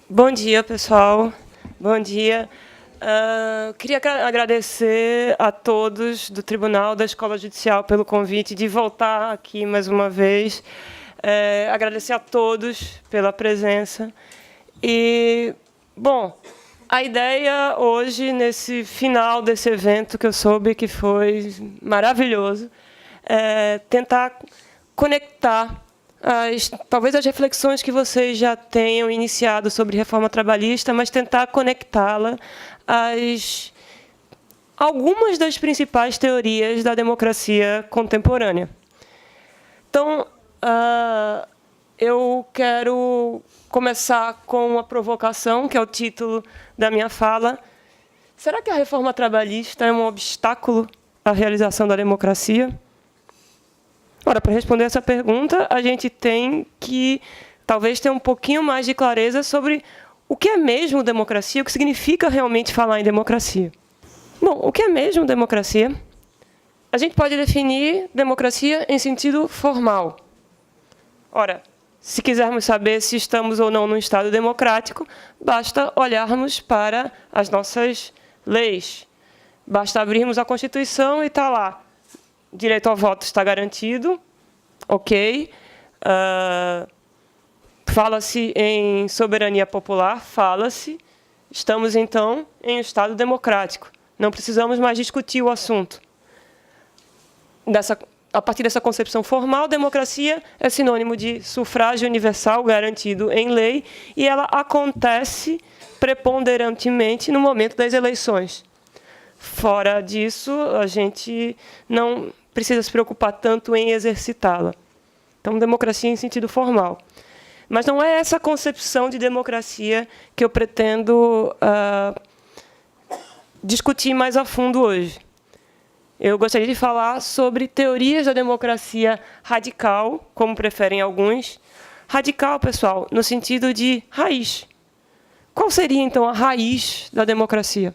Bom dia, pessoal. Bom dia. Queria agradecer a todos do Tribunal da Escola Judicial pelo convite de voltar aqui mais uma vez. Agradecer a todos pela presença. E, bom, a ideia hoje, nesse final desse evento, que eu soube que foi maravilhoso, é tentar conectar talvez as reflexões que vocês já tenham iniciado sobre reforma trabalhista, mas tentar conectá-la às algumas das principais teorias da democracia contemporânea. Então, eu quero começar com uma provocação, que é o título da minha fala. Será que a reforma trabalhista é um obstáculo à realização da democracia? Ora, para responder essa pergunta, a gente tem que, talvez, ter um pouquinho mais de clareza sobre o que é mesmo democracia, o que significa realmente falar em democracia. Bom, o que é mesmo democracia? A gente pode definir democracia em sentido formal. Ora, se quisermos saber se estamos ou não num Estado democrático, basta olharmos para as nossas leis. Basta abrirmos a Constituição e está lá. Direito ao voto está garantido, ok. Fala-se em soberania popular, fala-se. Estamos, então, em um Estado democrático. Não precisamos mais discutir o assunto. A partir dessa concepção formal, democracia é sinônimo de sufrágio universal garantido em lei, e ela acontece preponderantemente no momento das eleições. Fora disso, a gente não precisa se preocupar tanto em exercitá-la. Então, democracia em sentido formal. Mas não é essa concepção de democracia que eu pretendo discutir mais a fundo hoje. Eu gostaria de falar sobre teorias da democracia radical, como preferem alguns. Radical, pessoal, no sentido de raiz. Qual seria, então, a raiz da democracia?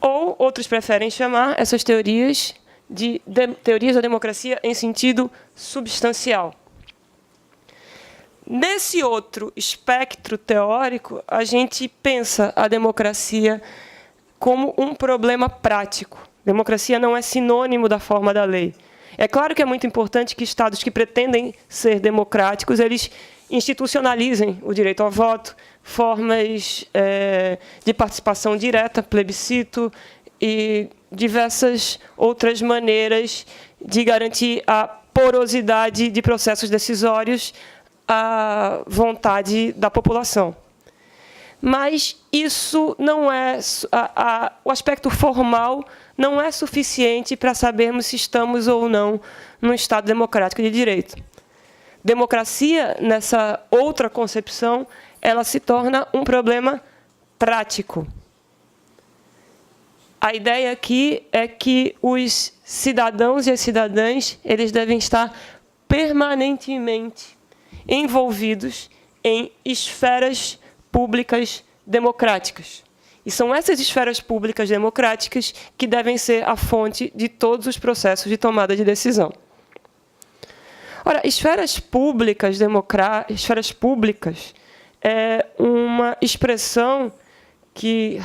Ou outros preferem chamar essas teorias de teorias da democracia em sentido substancial. Nesse outro espectro teórico, a gente pensa a democracia como um problema prático. Democracia não é sinônimo da forma da lei. É claro que é muito importante que estados que pretendem ser democráticos, eles institucionalizem o direito ao voto, formas de participação direta, plebiscito, e diversas outras maneiras de garantir a porosidade de processos decisórios à vontade da população. Mas isso não é... o aspecto formal não é suficiente para sabermos se estamos ou não num Estado democrático de direito. Democracia, nessa outra concepção, ela se torna um problema prático. A ideia aqui é que os cidadãos e as cidadãs eles devem estar permanentemente envolvidos em esferas públicas democráticas. E são essas esferas públicas democráticas que devem ser a fonte de todos os processos de tomada de decisão. Ora, esferas públicas é uma expressão que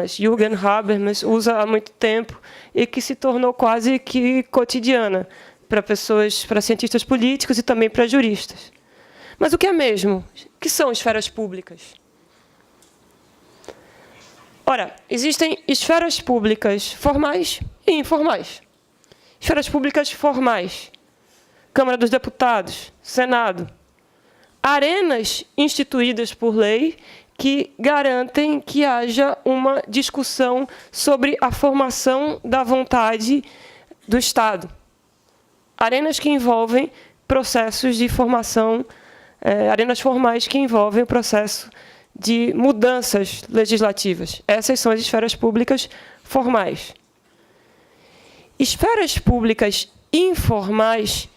Jürgen Habermas usa há muito tempo e que se tornou quase que cotidiana para cientistas políticos e também para juristas. Mas o que é mesmo? O que são esferas públicas? Ora, existem esferas públicas formais e informais. Esferas públicas formais: Câmara dos Deputados, Senado. Arenas instituídas por lei que garantem que haja uma discussão sobre a formação da vontade do Estado. Arenas que envolvem processos de formação, arenas formais que envolvem o processo de mudanças legislativas. Essas são as esferas públicas formais. Esferas públicas informais,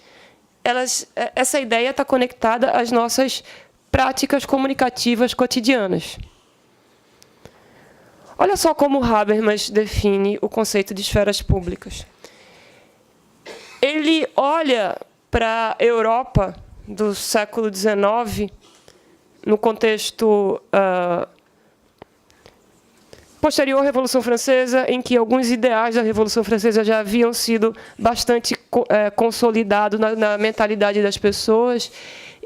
essa ideia está conectada às nossas práticas comunicativas cotidianas. Olha só como Habermas define o conceito de esferas públicas. Ele olha para a Europa do século XIX, no contexto posterior à Revolução Francesa, em que alguns ideais da Revolução Francesa já haviam sido bastante consolidados na mentalidade das pessoas,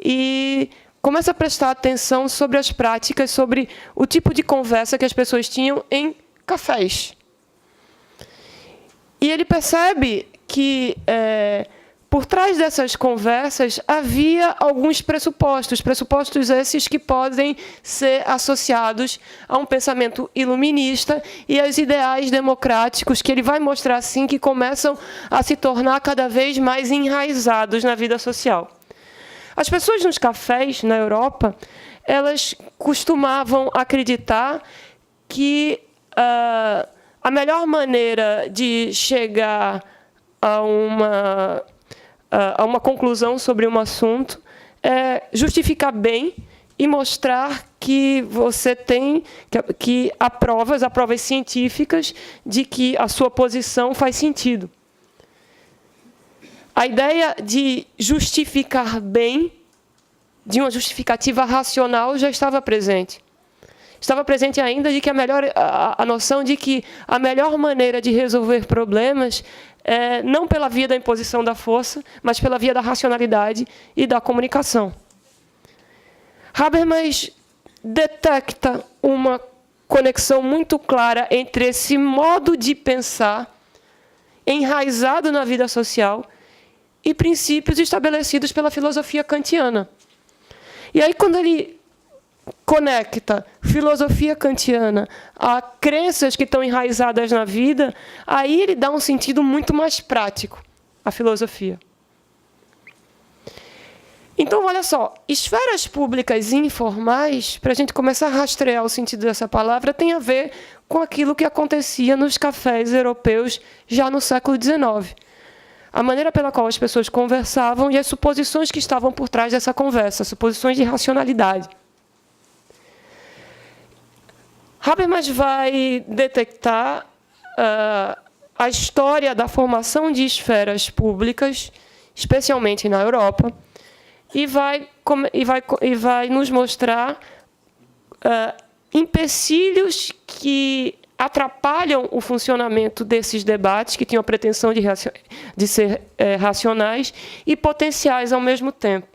e começa a prestar atenção sobre as práticas, sobre o tipo de conversa que as pessoas tinham em cafés. E ele percebe que, por trás dessas conversas, havia alguns pressupostos esses que podem ser associados a um pensamento iluminista e aos ideais democráticos, que ele vai mostrar, assim, que começam a se tornar cada vez mais enraizados na vida social. As pessoas nos cafés, na Europa, elas costumavam acreditar que a melhor maneira de chegar a uma conclusão sobre um assunto é justificar bem e mostrar que você tem que há provas científicas de que a sua posição faz sentido. A ideia de justificar bem, de uma justificativa racional, já estava presente. Estava presente ainda de que a noção de que a melhor maneira de resolver problemas é não pela via da imposição da força, mas pela via da racionalidade e da comunicação. Habermas detecta uma conexão muito clara entre esse modo de pensar enraizado na vida social e princípios estabelecidos pela filosofia kantiana. E aí, quando ele conecta filosofia kantiana a crenças que estão enraizadas na vida, aí ele dá um sentido muito mais prático à filosofia. Então, olha só, esferas públicas informais, para a gente começar a rastrear o sentido dessa palavra, tem a ver com aquilo que acontecia nos cafés europeus já no século XIX. A maneira pela qual as pessoas conversavam e as suposições que estavam por trás dessa conversa, suposições de racionalidade. Habermas vai detectar a história da formação de esferas públicas, especialmente na Europa, e vai nos mostrar empecilhos que atrapalham o funcionamento desses debates, que tinham a pretensão de ser racionais e potenciais ao mesmo tempo.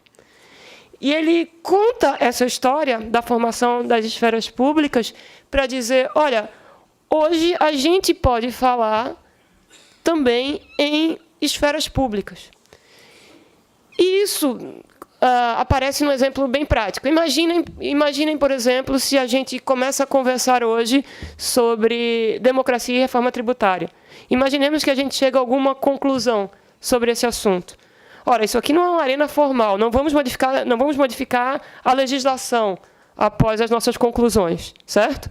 E ele conta essa história da formação das esferas públicas para dizer, olha, hoje a gente pode falar também em esferas públicas. E isso aparece num exemplo bem prático. Imaginem, por exemplo, se a gente começa a conversar hoje sobre democracia e reforma tributária. Imaginemos que a gente chega a alguma conclusão sobre esse assunto. Ora, isso aqui não é uma arena formal, não vamos modificar a legislação após as nossas conclusões, certo?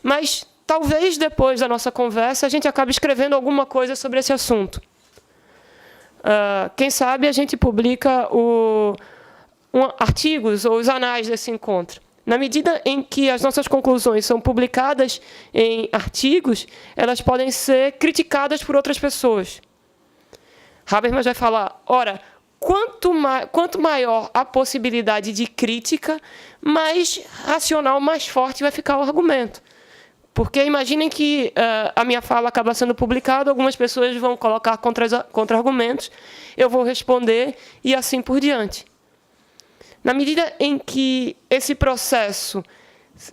Mas talvez depois da nossa conversa a gente acabe escrevendo alguma coisa sobre esse assunto. Quem sabe a gente publica artigos ou os anais desse encontro. Na medida em que as nossas conclusões são publicadas em artigos, elas podem ser criticadas por outras pessoas. Habermas vai falar, ora, quanto maior a possibilidade de crítica, mais racional, mais forte vai ficar o argumento. Porque imaginem que a minha fala acaba sendo publicada, algumas pessoas vão colocar contra-argumentos, eu vou responder e assim por diante. Na medida em que esse processo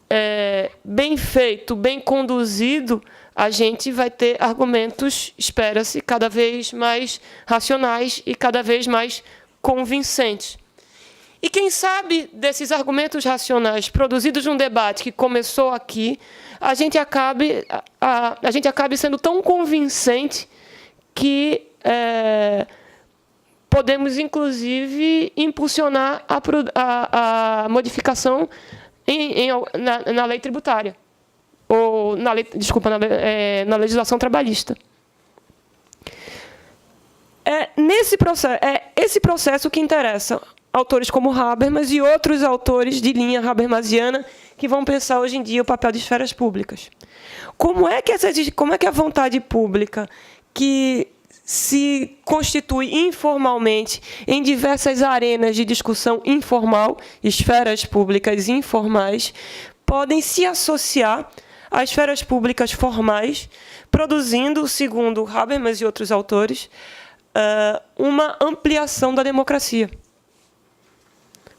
é bem feito, bem conduzido, a gente vai ter argumentos, espera-se, cada vez mais racionais e cada vez mais convincentes. E quem sabe desses argumentos racionais produzidos num debate que começou aqui, a gente acabe sendo tão convincente que podemos, inclusive, impulsionar a modificação na lei tributária. Ou na legislação trabalhista. Esse processo que interessa autores como Habermas e outros autores de linha habermasiana que vão pensar hoje em dia o papel de esferas públicas. Como é que a vontade pública, que se constitui informalmente em diversas arenas de discussão informal, esferas públicas informais, podem se associar às esferas públicas formais, produzindo, segundo Habermas e outros autores, uma ampliação da democracia.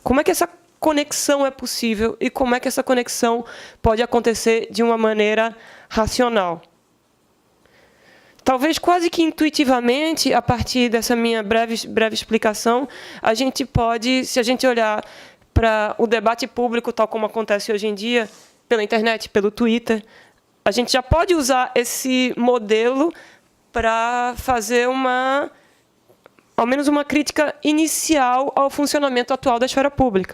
Como é que essa conexão é possível e como é que essa conexão pode acontecer de uma maneira racional? Talvez quase que intuitivamente, a partir dessa minha breve explicação, a gente pode, se a gente olhar para o debate público, tal como acontece hoje em dia, pela internet, pelo Twitter, a gente já pode usar esse modelo para fazer ao menos uma crítica inicial ao funcionamento atual da esfera pública.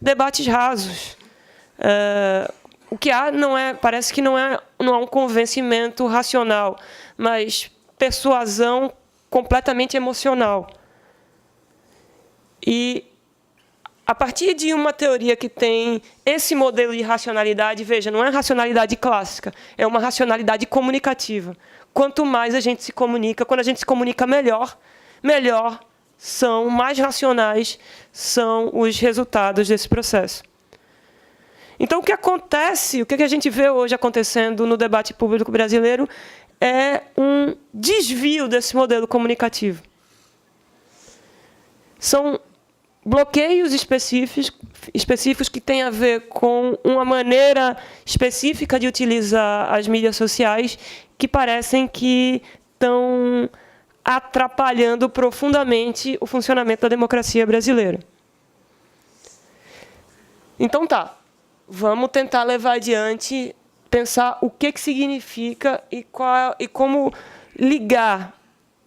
Debates rasos. O que há parece que não é um convencimento racional, mas persuasão completamente emocional. E, a partir de uma teoria que tem esse modelo de racionalidade, veja, não é racionalidade clássica, é uma racionalidade comunicativa. Quanto mais a gente se comunica, quando a gente se comunica melhor mais racionais são os resultados desse processo. Então, o que acontece, o que a gente vê hoje acontecendo no debate público brasileiro é um desvio desse modelo comunicativo. São bloqueios específicos que têm a ver com uma maneira específica de utilizar as mídias sociais que parecem que estão atrapalhando profundamente o funcionamento da democracia brasileira. Então, vamos tentar levar adiante, pensar o que significa e como ligar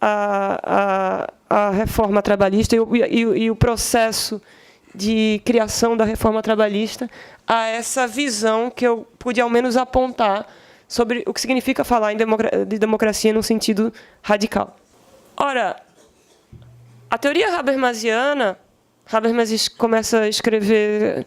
a reforma trabalhista e o processo de criação da reforma trabalhista a essa visão que eu pude, ao menos, apontar sobre o que significa falar de democracia num sentido radical. Ora, a teoria habermasiana, Habermas começa a escrever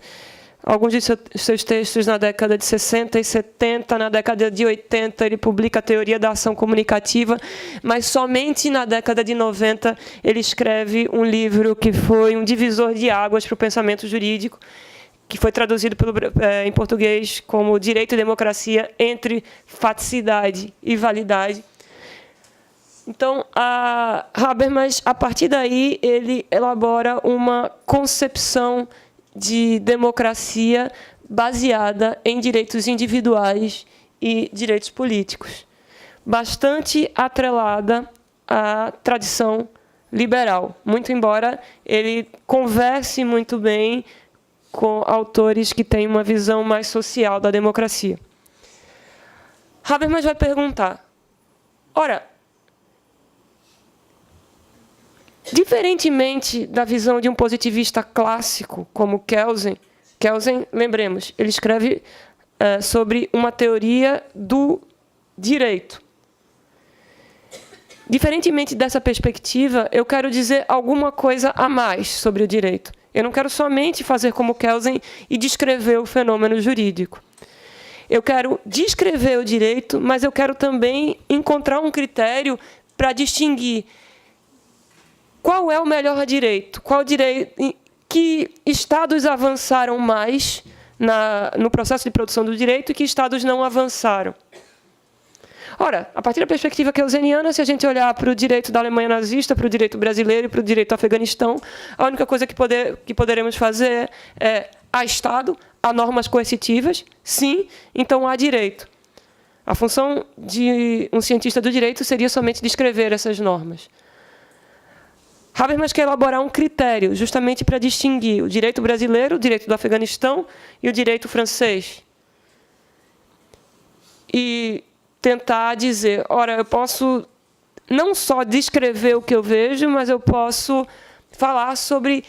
alguns de seus textos na década de 60 e 70, na década de 80 ele publica a teoria da ação comunicativa, mas somente na década de 90 ele escreve um livro que foi um divisor de águas para o pensamento jurídico, que foi traduzido em português como Direito e Democracia entre Faticidade e Validade. Então, Habermas, a partir daí, ele elabora uma concepção de democracia baseada em direitos individuais e direitos políticos, bastante atrelada à tradição liberal, muito embora ele converse muito bem com autores que têm uma visão mais social da democracia. Habermas vai perguntar, ora, diferentemente da visão de um positivista clássico, como Kelsen, lembremos, ele escreve sobre uma teoria do direito. Diferentemente dessa perspectiva, eu quero dizer alguma coisa a mais sobre o direito. Eu não quero somente fazer como Kelsen e descrever o fenômeno jurídico. Eu quero descrever o direito, mas eu quero também encontrar um critério para distinguir qual é o melhor direito, que estados avançaram mais no processo de produção do direito e que estados não avançaram. Ora, a partir da perspectiva kelseniana, se a gente olhar para o direito da Alemanha nazista, para o direito brasileiro e para o direito do Afeganistão, a única coisa que poderemos fazer é há Estado, há normas coercitivas, sim, então há direito. A função de um cientista do direito seria somente descrever essas normas. Habermas quer elaborar um critério justamente para distinguir o direito brasileiro, o direito do Afeganistão e o direito francês. E tentar dizer, ora, eu posso não só descrever o que eu vejo, mas eu posso falar sobre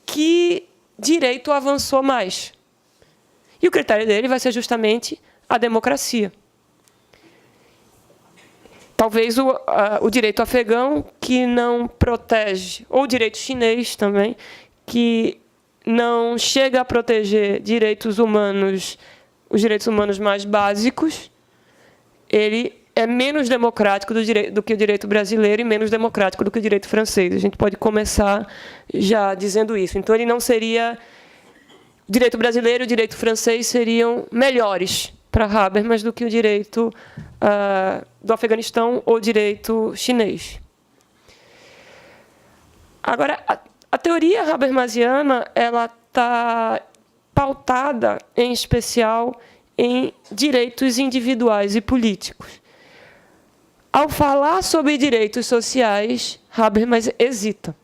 que direito avançou mais. E o critério dele vai ser justamente a democracia. Talvez o direito afegão, que não protege, ou o direito chinês também, que não chega a proteger direitos humanos, os direitos humanos mais básicos, ele é menos democrático do que o direito brasileiro e menos democrático do que o direito francês. A gente pode começar já dizendo isso. Então, ele não seria... O direito brasileiro e o direito francês seriam melhores para Habermas do que o direito do Afeganistão ou o direito chinês. Agora, a teoria habermasiana está pautada, em especial, em direitos individuais e políticos. Ao falar sobre direitos sociais, Habermas hesita.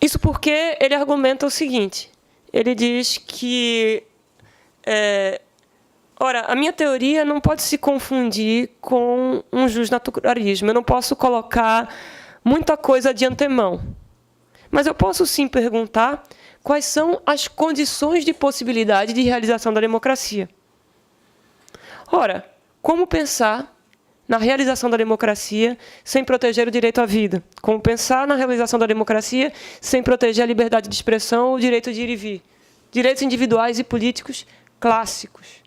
Isso porque ele argumenta o seguinte: ele diz que, ora, a minha teoria não pode se confundir com um justnaturalismo. Eu não posso colocar muita coisa de antemão. Mas eu posso sim perguntar quais são as condições de possibilidade de realização da democracia. Ora, como pensar na realização da democracia sem proteger o direito à vida? Como pensar na realização da democracia sem proteger a liberdade de expressão ou o direito de ir e vir? Direitos individuais e políticos clássicos.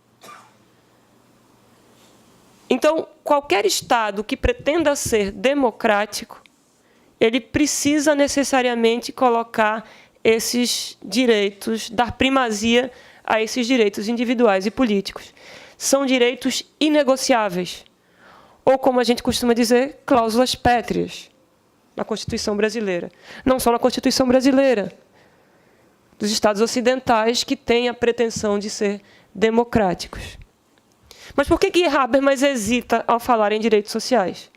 Então, qualquer Estado que pretenda ser democrático, ele precisa necessariamente colocar esses direitos, dar primazia a esses direitos individuais e políticos. São direitos inegociáveis, ou, como a gente costuma dizer, cláusulas pétreas na Constituição brasileira. Não só na Constituição brasileira, dos Estados ocidentais que têm a pretensão de ser democráticos. Mas por que Habermas hesita ao falar em direitos sociais?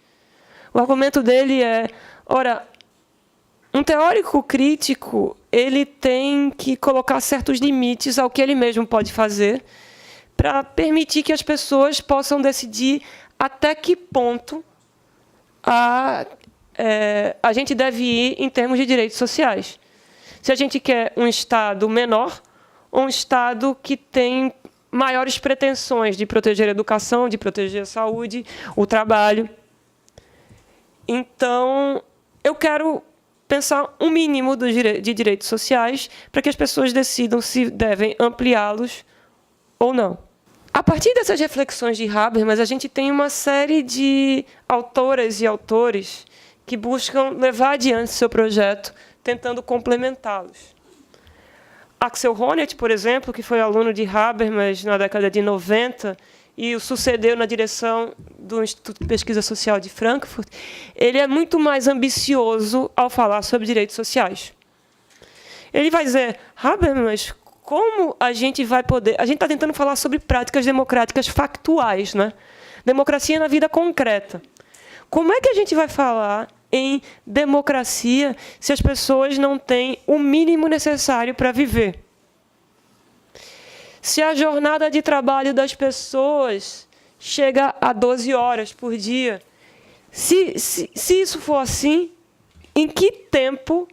O argumento dele é, ora, um teórico crítico ele tem que colocar certos limites ao que ele mesmo pode fazer para permitir que as pessoas possam decidir até que ponto a gente deve ir em termos de direitos sociais. Se a gente quer um Estado menor ou um Estado que tem maiores pretensões de proteger a educação, de proteger a saúde, o trabalho. Então, eu quero pensar um mínimo de direitos sociais para que as pessoas decidam se devem ampliá-los ou não. A partir dessas reflexões de Habermas, a gente tem uma série de autoras e autores que buscam levar adiante seu projeto, tentando complementá-los. Axel Honneth, por exemplo, que foi aluno de Habermas na década de 90 e o sucedeu na direção do Instituto de Pesquisa Social de Frankfurt, ele é muito mais ambicioso ao falar sobre direitos sociais. Ele vai dizer, Habermas, como a gente vai poder... A gente está tentando falar sobre práticas democráticas factuais, né? Democracia na vida concreta. Como é que a gente vai falar em democracia se as pessoas não têm o mínimo necessário para viver? Se a jornada de trabalho das pessoas chega a 12 horas por dia, se isso for assim, em que tempo,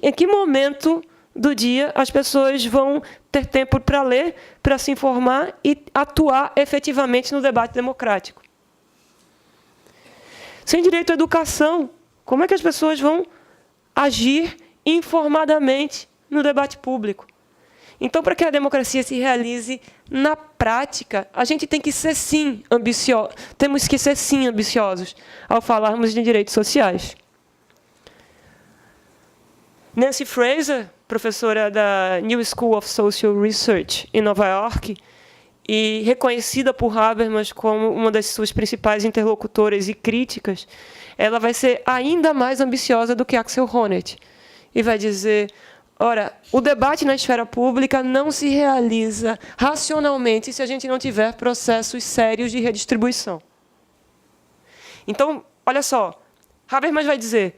em que momento do dia as pessoas vão ter tempo para ler, para se informar e atuar efetivamente no debate democrático? Sem direito à educação, como é que as pessoas vão agir informadamente no debate público? Então, para que a democracia se realize na prática, a gente tem que ser, sim, ambiciosos. Temos que ser, sim, ambiciosos ao falarmos de direitos sociais. Nancy Fraser, professora da New School of Social Research em Nova York, e reconhecida por Habermas como uma das suas principais interlocutoras e críticas, ela vai ser ainda mais ambiciosa do que Axel Honneth. E vai dizer, ora, o debate na esfera pública não se realiza racionalmente se a gente não tiver processos sérios de redistribuição. Então, olha só, Habermas vai dizer,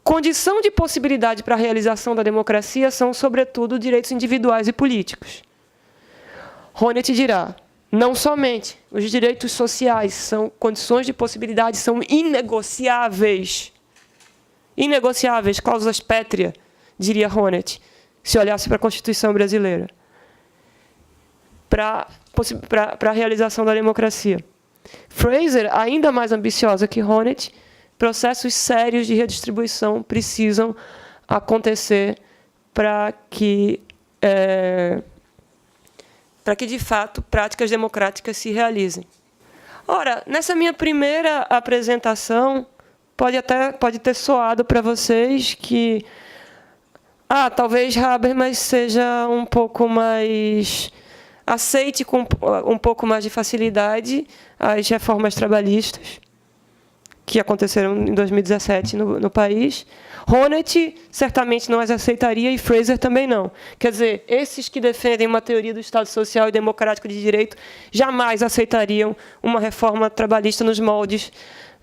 condição de possibilidade para a realização da democracia são, sobretudo, direitos individuais e políticos. Honneth dirá, não somente os direitos sociais são condições de possibilidade, são inegociáveis. Inegociáveis, cláusulas pétreas, diria Honneth, se olhasse para a Constituição brasileira, para a realização da democracia. Fraser, ainda mais ambiciosa que Honneth, processos sérios de redistribuição precisam acontecer para que para que, de fato, práticas democráticas se realizem. Ora, nessa minha primeira apresentação, pode ter soado para vocês que talvez Habermas seja um pouco mais aceite com um pouco mais de facilidade as reformas trabalhistas que aconteceram em 2017 no país. Honneth certamente não as aceitaria e Fraser também não. Quer dizer, esses que defendem uma teoria do Estado social e democrático de direito jamais aceitariam uma reforma trabalhista nos moldes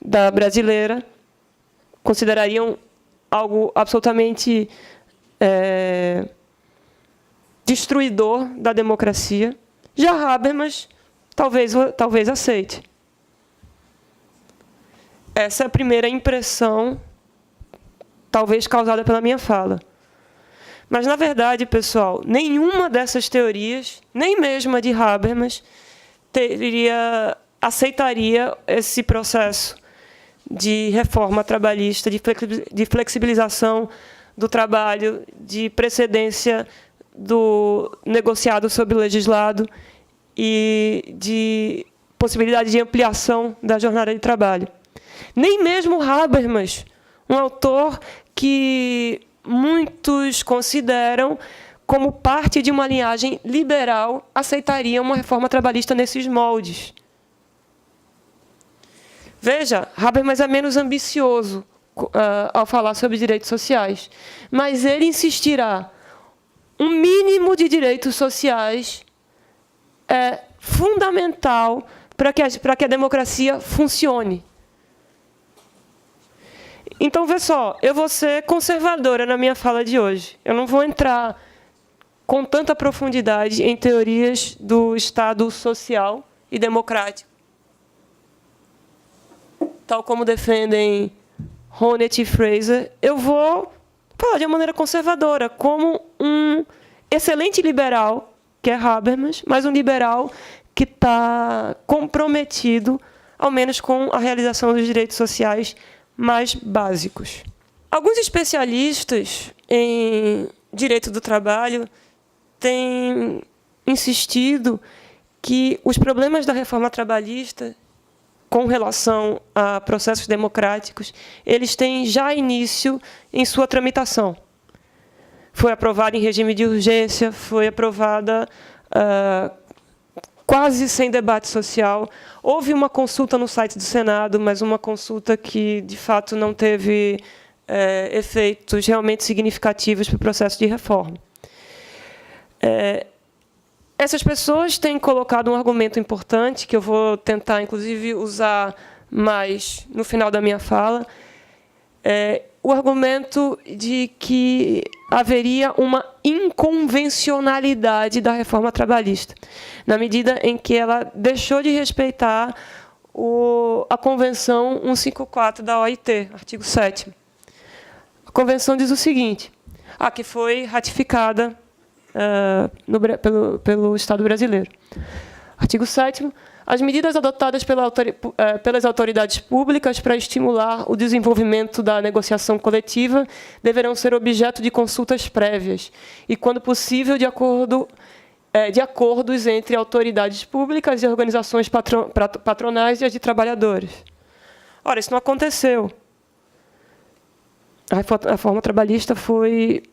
da brasileira, considerariam algo absolutamente destruidor da democracia. Já Habermas talvez aceite. Essa é a primeira impressão, talvez causada pela minha fala. Mas, na verdade, pessoal, nenhuma dessas teorias, nem mesmo a de Habermas, aceitaria esse processo de reforma trabalhista, de flexibilização do trabalho, de precedência do negociado sobre o legislado e de possibilidade de ampliação da jornada de trabalho. Nem mesmo Habermas, um autor que muitos consideram como parte de uma linhagem liberal, aceitaria uma reforma trabalhista nesses moldes. Veja, Habermas é menos ambicioso ao falar sobre direitos sociais, mas ele insistirá: um mínimo de direitos sociais é fundamental para que a democracia funcione. Então, vê só, eu vou ser conservadora na minha fala de hoje. Eu não vou entrar com tanta profundidade em teorias do Estado social e democrático, tal como defendem Honneth e Fraser. Eu vou falar de uma maneira conservadora, como um excelente liberal, que é Habermas, mas um liberal que está comprometido, ao menos com a realização dos direitos sociais mais básicos. Alguns especialistas em direito do trabalho têm insistido que os problemas da reforma trabalhista, com relação a processos democráticos, eles têm já início em sua tramitação. Foi aprovada em regime de urgência, foi aprovada quase sem debate social. Houve uma consulta no site do Senado, mas uma consulta que, de fato, não teve efeitos realmente significativos para o processo de reforma. Essas pessoas têm colocado um argumento importante, que eu vou tentar, inclusive, usar mais no final da minha fala, o argumento de que haveria uma inconvencionalidade da reforma trabalhista, na medida em que ela deixou de respeitar a Convenção 154 da OIT, artigo 7º. A Convenção diz o seguinte, que foi ratificada pelo Estado brasileiro. Artigo 7º. As medidas adotadas pelas autoridades públicas para estimular o desenvolvimento da negociação coletiva deverão ser objeto de consultas prévias e, quando possível, de acordos entre autoridades públicas e organizações patronais e as de trabalhadores. Ora, isso não aconteceu. A reforma trabalhista foi,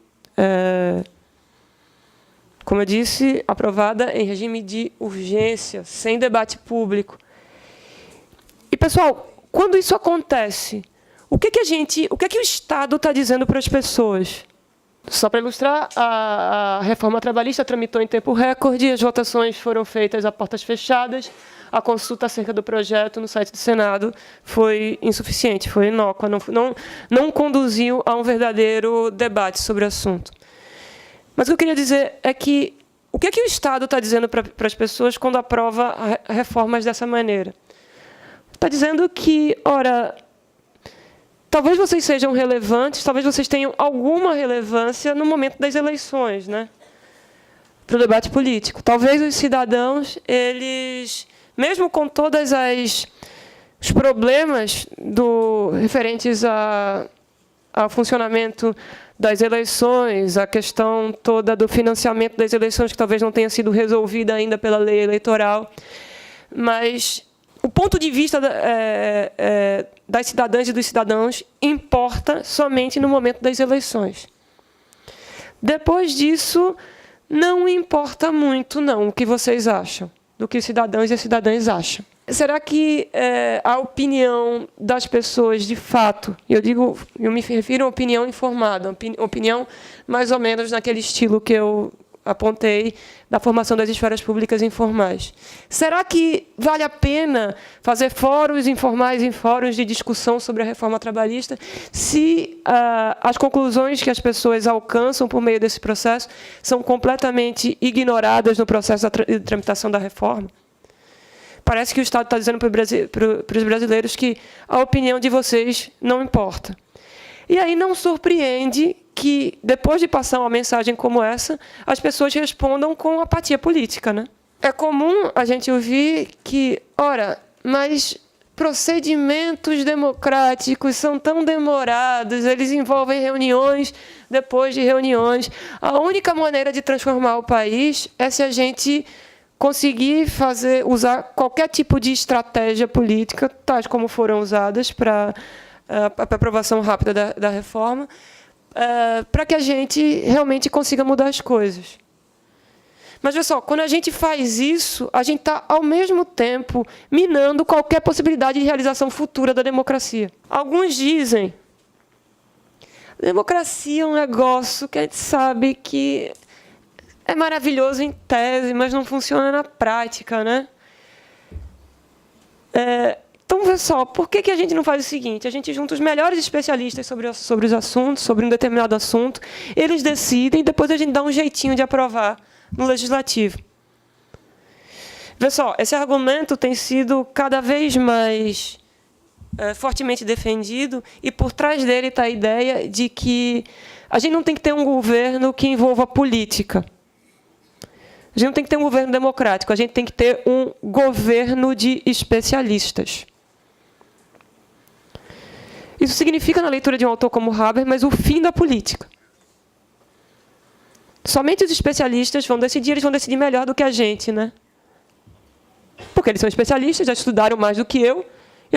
como eu disse, aprovada em regime de urgência, sem debate público. E, pessoal, quando isso acontece, o que o Estado está dizendo para as pessoas? Só para ilustrar, a reforma trabalhista tramitou em tempo recorde, as votações foram feitas a portas fechadas, a consulta acerca do projeto no site do Senado foi insuficiente, foi inócua, não conduziu a um verdadeiro debate sobre o assunto. Mas o que eu queria dizer é que o que o Estado está dizendo para as pessoas quando aprova reformas dessa maneira? Está dizendo que, ora, talvez vocês sejam relevantes, talvez vocês tenham alguma relevância no momento das eleições, né? Para o debate político. Talvez os cidadãos, eles, mesmo com todos os problemas referentes ao funcionamento das eleições, a questão toda do financiamento das eleições, que talvez não tenha sido resolvida ainda pela lei eleitoral. Mas o ponto de vista das cidadãs e dos cidadãos importa somente no momento das eleições. Depois disso, não importa muito, não, o que vocês acham, do que os cidadãos e as cidadãs acham. Será que a opinião das pessoas, de fato, eu me refiro a opinião informada, opinião mais ou menos naquele estilo que eu apontei, da formação das esferas públicas informais. Será que vale a pena fazer fóruns informais em fóruns de discussão sobre a reforma trabalhista se as conclusões que as pessoas alcançam por meio desse processo são completamente ignoradas no processo de tramitação da reforma? Parece que o Estado está dizendo para os brasileiros que a opinião de vocês não importa. E aí não surpreende que, depois de passar uma mensagem como essa, as pessoas respondam com apatia política, né? É comum a gente ouvir que, ora, mas procedimentos democráticos são tão demorados, eles envolvem reuniões depois de reuniões. A única maneira de transformar o país é se a gente conseguir usar qualquer tipo de estratégia política, tais como foram usadas para a aprovação rápida da reforma, para que a gente realmente consiga mudar as coisas. Mas, olha só, quando a gente faz isso, a gente está, ao mesmo tempo, minando qualquer possibilidade de realização futura da democracia. Alguns dizem que a democracia é um negócio que a gente sabe que é maravilhoso em tese, mas não funciona na prática, né? Então, pessoal, por que a gente não faz o seguinte? A gente junta os melhores especialistas sobre os assuntos, sobre um determinado assunto, eles decidem, depois a gente dá um jeitinho de aprovar no legislativo. Pessoal, esse argumento tem sido cada vez mais fortemente defendido, e por trás dele está a ideia de que a gente não tem que ter um governo que envolva política. A gente não tem que ter um governo democrático, a gente tem que ter um governo de especialistas. Isso significa, na leitura de um autor como Habermas, o fim da política. Somente os especialistas vão decidir, eles vão decidir melhor do que a gente, né? Porque eles são especialistas, já estudaram mais do que eu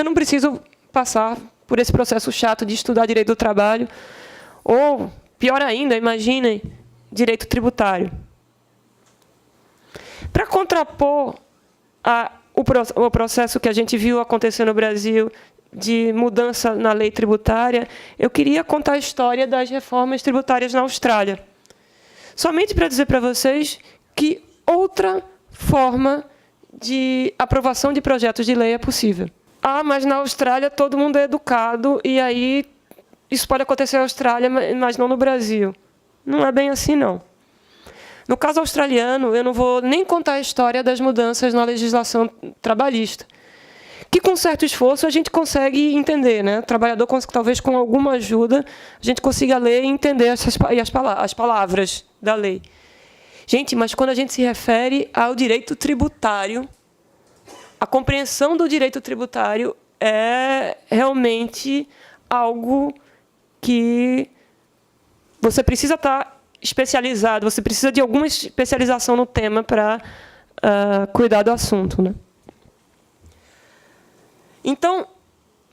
não preciso passar por esse processo chato de estudar direito do trabalho, ou, pior ainda, imaginem, direito tributário. Para contrapor o processo que a gente viu acontecer no Brasil de mudança na lei tributária, eu queria contar a história das reformas tributárias na Austrália. Somente para dizer para vocês que outra forma de aprovação de projetos de lei é possível. Mas na Austrália todo mundo é educado, e aí isso pode acontecer na Austrália, mas não no Brasil. Não é bem assim, não. No caso australiano, eu não vou nem contar a história das mudanças na legislação trabalhista, que, com certo esforço, a gente consegue entender, né? O trabalhador, talvez com alguma ajuda, a gente consiga ler e entender as palavras da lei. Gente, mas quando a gente se refere ao direito tributário, a compreensão do direito tributário é realmente algo que você precisa estar especializado, você precisa de alguma especialização no tema para cuidar do assunto, né? Então,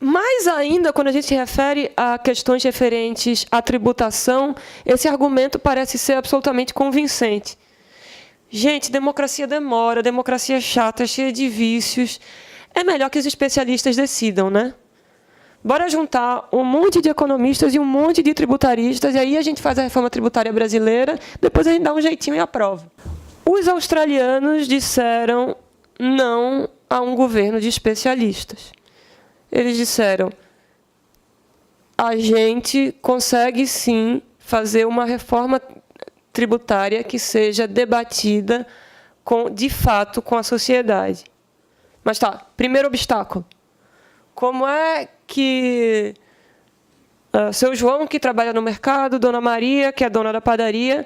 mais ainda, quando a gente se refere a questões referentes à tributação, esse argumento parece ser absolutamente convincente. Gente, democracia demora, democracia é chata, cheia de vícios. É melhor que os especialistas decidam, né? Bora juntar um monte de economistas e um monte de tributaristas, e aí a gente faz a reforma tributária brasileira, depois a gente dá um jeitinho e aprova. Os australianos disseram não a um governo de especialistas. Eles disseram, a gente consegue, sim, fazer uma reforma tributária que seja debatida, de fato, com a sociedade. Mas tá, primeiro obstáculo. Como é que seu João, que trabalha no mercado, Dona Maria, que é dona da padaria,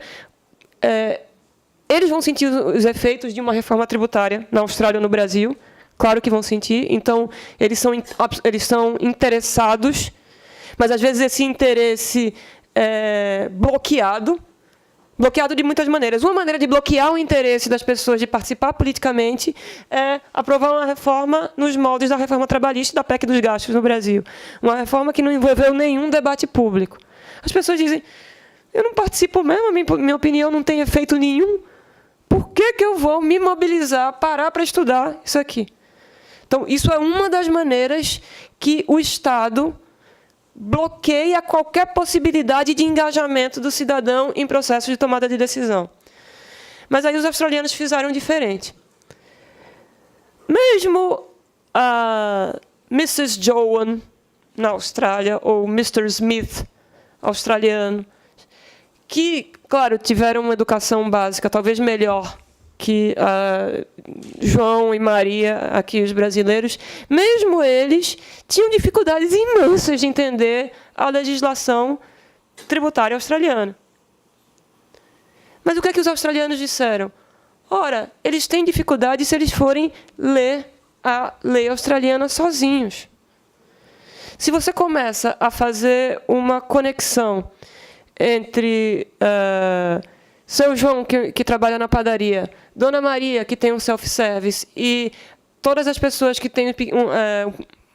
eles vão sentir os efeitos de uma reforma tributária na Austrália ou no Brasil? Claro que vão sentir. Então, eles são interessados, mas, às vezes, esse interesse bloqueado de muitas maneiras. Uma maneira de bloquear o interesse das pessoas de participar politicamente é aprovar uma reforma nos moldes da reforma trabalhista e da PEC dos gastos no Brasil. Uma reforma que não envolveu nenhum debate público. As pessoas dizem, eu não participo mesmo, minha opinião não tem efeito nenhum. Por que eu vou me mobilizar, parar para estudar isso aqui? Então, isso é uma das maneiras que o Estado bloqueia qualquer possibilidade de engajamento do cidadão em processos de tomada de decisão. Mas aí os australianos fizeram diferente. Mesmo a Mrs. Joan, na Austrália, ou Mr. Smith, australiano, que, claro, tiveram uma educação básica talvez melhor que João e Maria, aqui os brasileiros, mesmo eles tinham dificuldades imensas de entender a legislação tributária australiana. Mas o que é que os australianos disseram? Ora, eles têm dificuldade se eles forem ler a lei australiana sozinhos. Se você começa a fazer uma conexão entre seu João, que trabalha na padaria, Dona Maria, que tem um self-service, e todas as pessoas que têm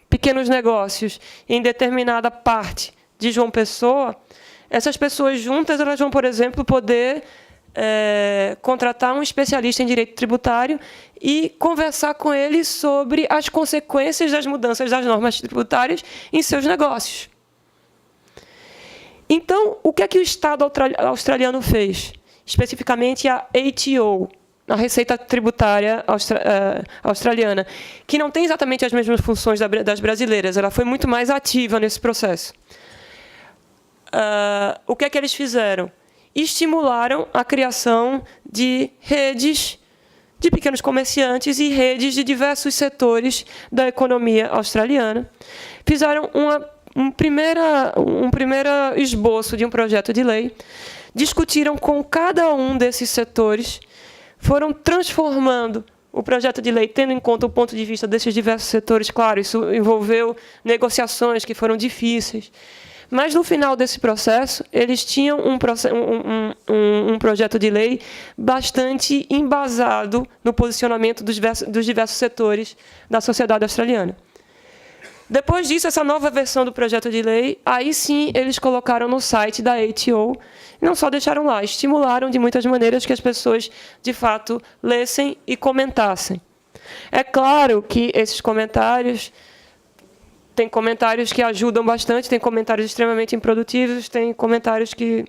pequenos negócios em determinada parte de João Pessoa, essas pessoas juntas elas vão, por exemplo, poder contratar um especialista em direito tributário e conversar com ele sobre as consequências das mudanças das normas tributárias em seus negócios. Então, o que é que o Estado australiano fez? Especificamente a ATO, a Receita Tributária Australiana, que não tem exatamente as mesmas funções das brasileiras, ela foi muito mais ativa nesse processo. O que é que eles fizeram? Estimularam a criação de redes de pequenos comerciantes e redes de diversos setores da economia australiana. Fizeram um primeiro esboço de um projeto de lei, discutiram com cada um desses setores, foram transformando o projeto de lei, tendo em conta o ponto de vista desses diversos setores. Claro, isso envolveu negociações que foram difíceis. Mas, no final desse processo, eles tinham um projeto de lei bastante embasado no posicionamento dos diversos setores da sociedade australiana. Depois disso, essa nova versão do projeto de lei, aí sim eles colocaram no site da ATO, e não só deixaram lá, estimularam de muitas maneiras que as pessoas, de fato, lessem e comentassem. É claro que esses comentários... Tem comentários que ajudam bastante, tem comentários extremamente improdutivos, tem comentários que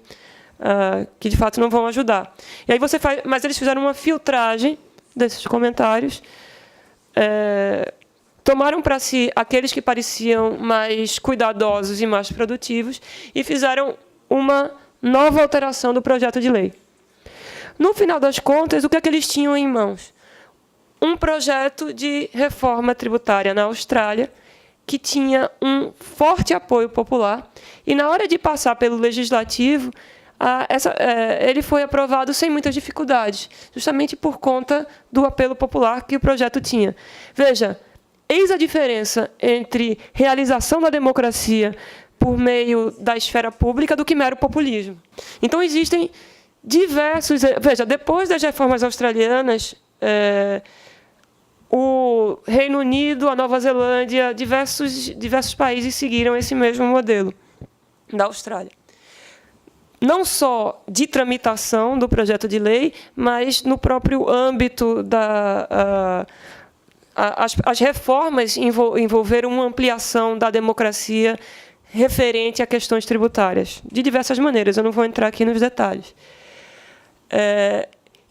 de fato não vão ajudar. E aí mas eles fizeram uma filtragem desses comentários, tomaram para si aqueles que pareciam mais cuidadosos e mais produtivos e fizeram uma nova alteração do projeto de lei. No final das contas, o que é que eles tinham em mãos? Um projeto de reforma tributária na Austrália, que tinha um forte apoio popular, e, na hora de passar pelo Legislativo, ele foi aprovado sem muitas dificuldades, justamente por conta do apelo popular que o projeto tinha. Veja, eis a diferença entre realização da democracia por meio da esfera pública do que mero populismo. Então, existem diversos... Veja, depois das reformas australianas... o Reino Unido, a Nova Zelândia, diversos países seguiram esse mesmo modelo da Austrália. Não só de tramitação do projeto de lei, mas no próprio âmbito as reformas envolveram uma ampliação da democracia referente a questões tributárias, de diversas maneiras. Eu não vou entrar aqui nos detalhes.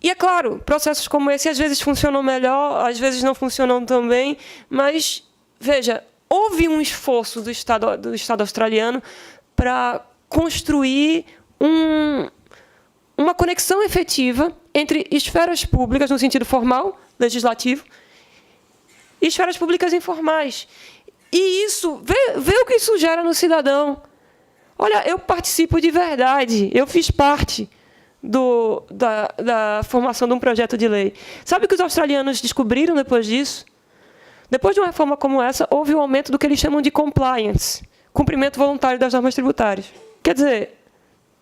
E, é claro, processos como esse às vezes funcionam melhor, às vezes não funcionam tão bem, mas, veja, houve um esforço do Estado australiano para construir uma conexão efetiva entre esferas públicas, no sentido formal, legislativo, e esferas públicas informais. E isso, vê o que isso gera no cidadão. Olha, eu participo de verdade, eu fiz parte da formação de um projeto de lei. Sabe o que os australianos descobriram depois disso? Depois de uma reforma como essa, houve um aumento do que eles chamam de compliance, cumprimento voluntário das normas tributárias. Quer dizer,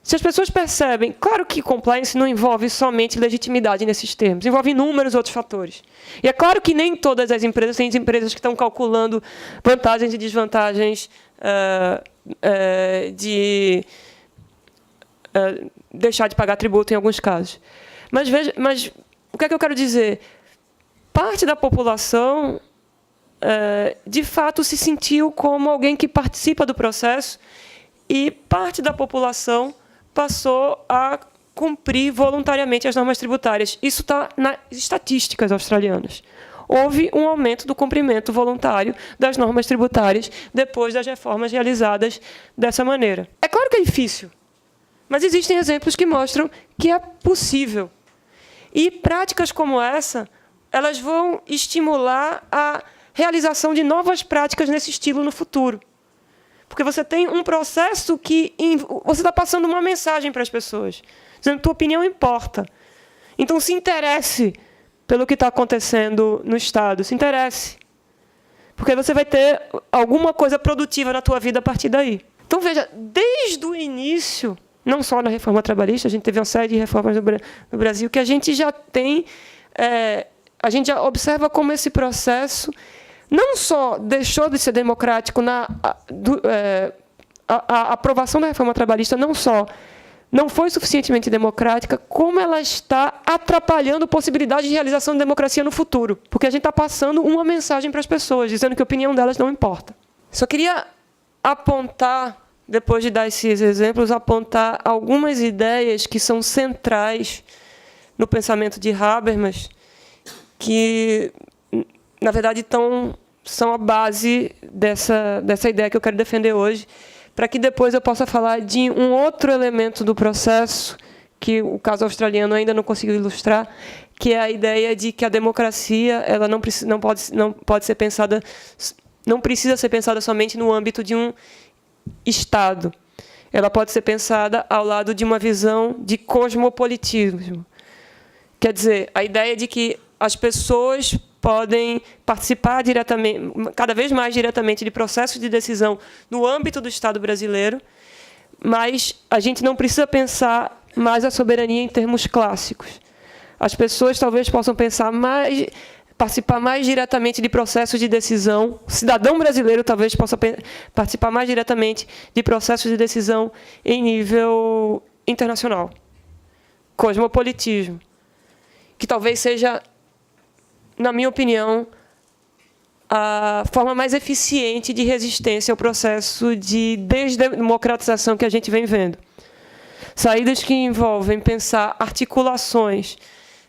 Se as pessoas percebem, claro que compliance não envolve somente legitimidade nesses termos, envolve inúmeros outros fatores. E é claro que nem todas as empresas, tem empresas que estão calculando vantagens e desvantagens de deixar de pagar tributo em alguns casos. Mas o que é que eu quero dizer? Parte da população, de fato, se sentiu como alguém que participa do processo e parte da população passou a cumprir voluntariamente as normas tributárias. Isso está nas estatísticas australianas. Houve um aumento do cumprimento voluntário das normas tributárias depois das reformas realizadas dessa maneira. É claro que é difícil, mas existem exemplos que mostram que é possível. E práticas como essa, elas vão estimular a realização de novas práticas nesse estilo no futuro. Porque você tem um processo que você está passando uma mensagem para as pessoas, dizendo que tua opinião importa. Então, se interesse pelo que está acontecendo no Estado, se interesse. Porque você vai ter alguma coisa produtiva na tua vida a partir daí. Então, veja, desde o início, não só na reforma trabalhista, a gente teve uma série de reformas no Brasil que a gente já tem, a gente já observa como esse processo não só deixou de ser democrático a aprovação da reforma trabalhista, não foi suficientemente democrática, como ela está atrapalhando a possibilidade de realização de democracia no futuro, porque a gente está passando uma mensagem para as pessoas, dizendo que a opinião delas não importa. Só queria apontar, depois de dar esses exemplos, apontar algumas ideias que são centrais no pensamento de Habermas, que na verdade, são a base dessa ideia que eu quero defender hoje, para que depois eu possa falar de um outro elemento do processo, que o caso australiano ainda não conseguiu ilustrar, que é a ideia de que a democracia ela não precisa ser pensada somente no âmbito de um Estado. Ela pode ser pensada ao lado de uma visão de cosmopolitismo. Quer dizer, a ideia de que as pessoas podem participar diretamente, cada vez mais diretamente, de processos de decisão no âmbito do Estado brasileiro, mas a gente não precisa pensar mais a soberania em termos clássicos. As pessoas talvez possam participar mais diretamente de processos de decisão, o cidadão brasileiro talvez possa participar mais diretamente de processos de decisão em nível internacional. Cosmopolitismo, que talvez seja, na minha opinião, a forma mais eficiente de resistência ao processo de desdemocratização que a gente vem vendo. Saídas que envolvem pensar articulações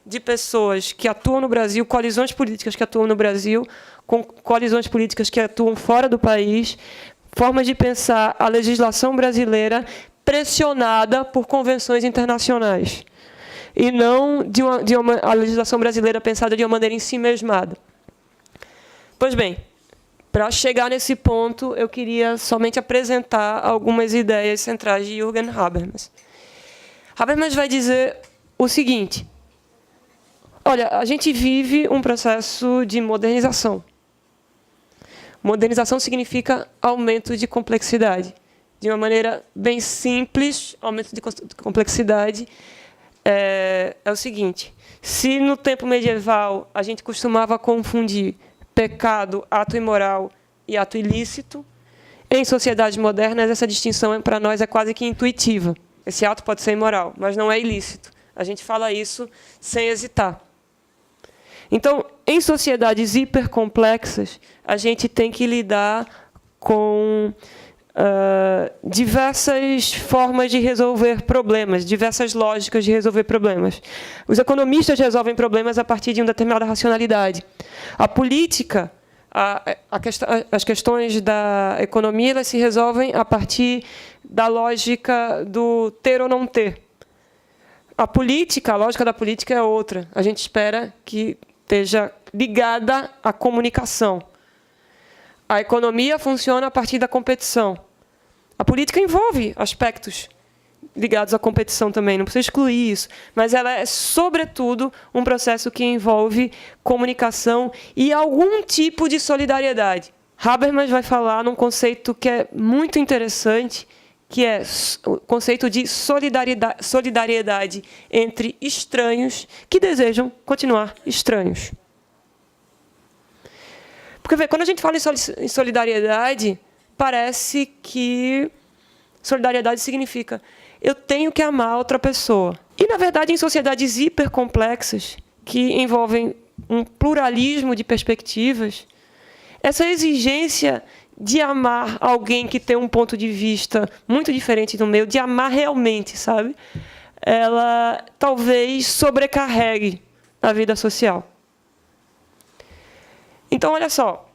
de pessoas que atuam no Brasil, coalizões políticas que atuam no Brasil, com coalizões políticas que atuam fora do país, formas de pensar a legislação brasileira pressionada por convenções internacionais, e não a legislação brasileira pensada de uma maneira em si mesmada. Pois bem, para chegar nesse ponto, eu queria somente apresentar algumas ideias centrais de Jürgen Habermas. Habermas vai dizer o seguinte: olha, a gente vive um processo de modernização. Modernização significa aumento de complexidade. De uma maneira bem simples, aumento de complexidade é o seguinte: se no tempo medieval a gente costumava confundir pecado, ato imoral e ato ilícito, em sociedades modernas essa distinção para nós é quase que intuitiva. Esse ato pode ser imoral, mas não é ilícito. A gente fala isso sem hesitar. Então, em sociedades hipercomplexas, a gente tem que lidar com diversas formas de resolver problemas, diversas lógicas de resolver problemas. Os economistas resolvem problemas a partir de uma determinada racionalidade. A política, as questões da economia, elas se resolvem a partir da lógica do ter ou não ter. A lógica da política é outra. A gente espera que esteja ligada à comunicação. A economia funciona a partir da competição. A política envolve aspectos ligados à competição também, não precisa excluir isso, mas ela é, sobretudo, um processo que envolve comunicação e algum tipo de solidariedade. Habermas vai falar num conceito que é muito interessante, que é o conceito de solidariedade entre estranhos que desejam continuar estranhos. Porque, quando a gente fala em solidariedade, parece que solidariedade significa eu tenho que amar outra pessoa. E, na verdade, em sociedades hipercomplexas, que envolvem um pluralismo de perspectivas, essa exigência de amar alguém que tem um ponto de vista muito diferente do meu, de amar realmente, sabe? Ela talvez sobrecarregue a vida social. Então, olha só.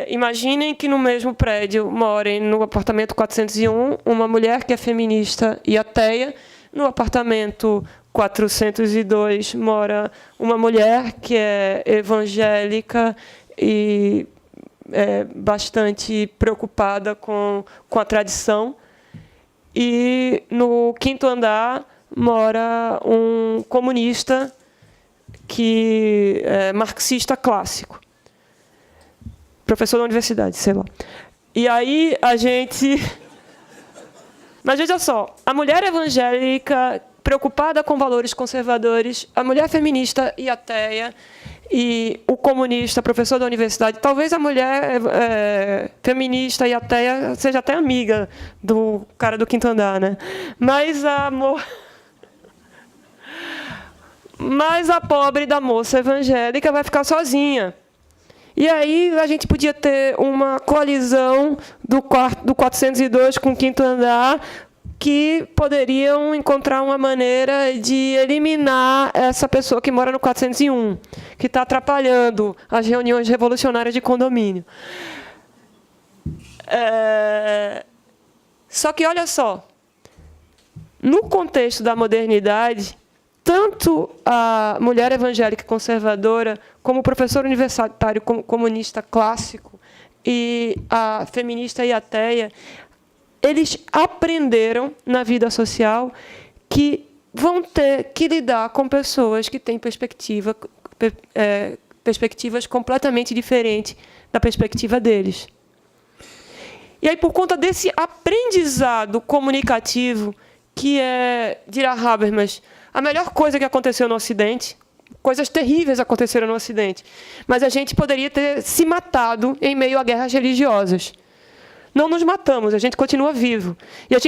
Imaginem que no mesmo prédio morem, no apartamento 401, uma mulher que é feminista e ateia. No apartamento 402 mora uma mulher que é evangélica e bastante preocupada com a tradição. E no 5º andar mora um comunista que é marxista clássico. Professor da universidade, sei lá. E aí a gente... Mas veja só, a mulher evangélica preocupada com valores conservadores, a mulher feminista e ateia, e o comunista, professor da universidade, talvez a mulher feminista e ateia seja até amiga do cara do 5º andar, né? Mas a pobre da moça evangélica vai ficar sozinha. E aí a gente podia ter uma coalizão do 402 com o 5º andar que poderiam encontrar uma maneira de eliminar essa pessoa que mora no 401, que está atrapalhando as reuniões revolucionárias de condomínio. Só que, olha só, no contexto da modernidade, tanto a mulher evangélica conservadora, como o professor universitário comunista clássico e a feminista e ateia, eles aprenderam na vida social que vão ter que lidar com pessoas que têm perspectivas completamente diferentes da perspectiva deles. E aí, por conta desse aprendizado comunicativo, que dirá Habermas, a melhor coisa que aconteceu no Ocidente, coisas terríveis aconteceram no Ocidente, mas a gente poderia ter se matado em meio a guerras religiosas. Não nos matamos, a gente continua vivo. E a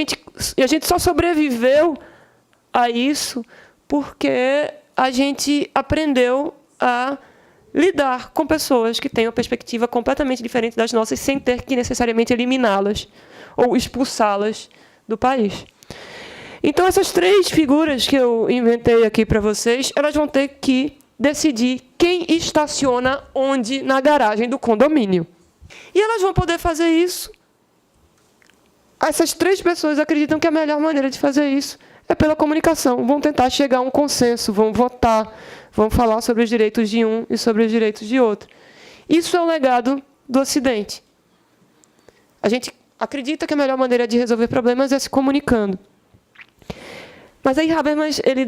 gente só sobreviveu a isso porque a gente aprendeu a lidar com pessoas que têm uma perspectiva completamente diferente das nossas, sem ter que necessariamente eliminá-las ou expulsá-las do país. Então, essas 3 figuras que eu inventei aqui para vocês, elas vão ter que decidir quem estaciona onde na garagem do condomínio. E elas vão poder fazer isso. Essas 3 pessoas acreditam que a melhor maneira de fazer isso é pela comunicação. Vão tentar chegar a um consenso, vão votar, vão falar sobre os direitos de um e sobre os direitos de outro. Isso é o legado do Ocidente. A gente acredita que a melhor maneira de resolver problemas é se comunicando. Mas aí Habermas ele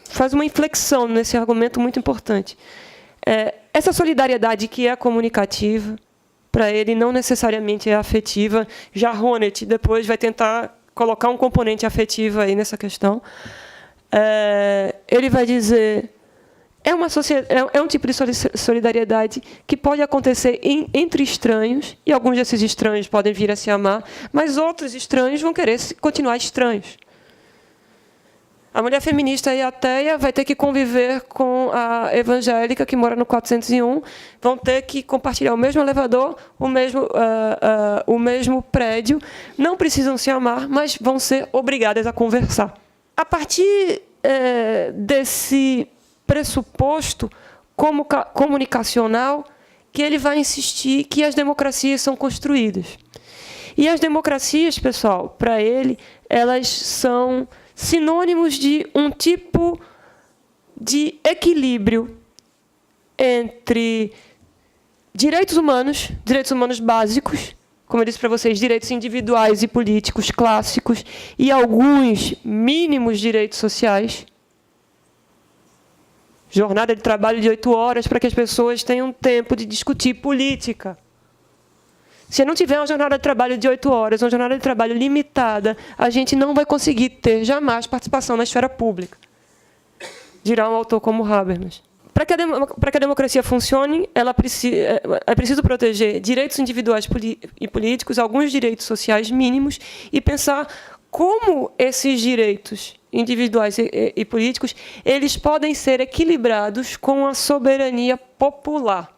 faz uma inflexão nesse argumento muito importante. Essa solidariedade que é comunicativa, para ele não necessariamente é afetiva. Já Honneth depois vai tentar colocar um componente afetivo aí nessa questão. Ele vai dizer é um tipo de solidariedade que pode acontecer entre estranhos, e alguns desses estranhos podem vir a se amar, mas outros estranhos vão querer continuar estranhos. A mulher feminista e ateia vai ter que conviver com a evangélica que mora no 401, vão ter que compartilhar o mesmo elevador, o mesmo prédio, não precisam se amar, mas vão ser obrigadas a conversar. A partir desse pressuposto comunicacional, que ele vai insistir que as democracias são construídas. E as democracias, pessoal, para ele, elas são sinônimos de um tipo de equilíbrio entre direitos humanos básicos, como eu disse para vocês, direitos individuais e políticos clássicos, e alguns mínimos direitos sociais. Jornada de trabalho de 8 horas para que as pessoas tenham tempo de discutir política. Se não tiver uma jornada de trabalho de 8 horas, uma jornada de trabalho limitada, a gente não vai conseguir ter jamais participação na esfera pública, dirá um autor como Habermas. Para que a democracia funcione, é preciso proteger direitos individuais e políticos, alguns direitos sociais mínimos, e pensar como esses direitos individuais e políticos eles podem ser equilibrados com a soberania popular.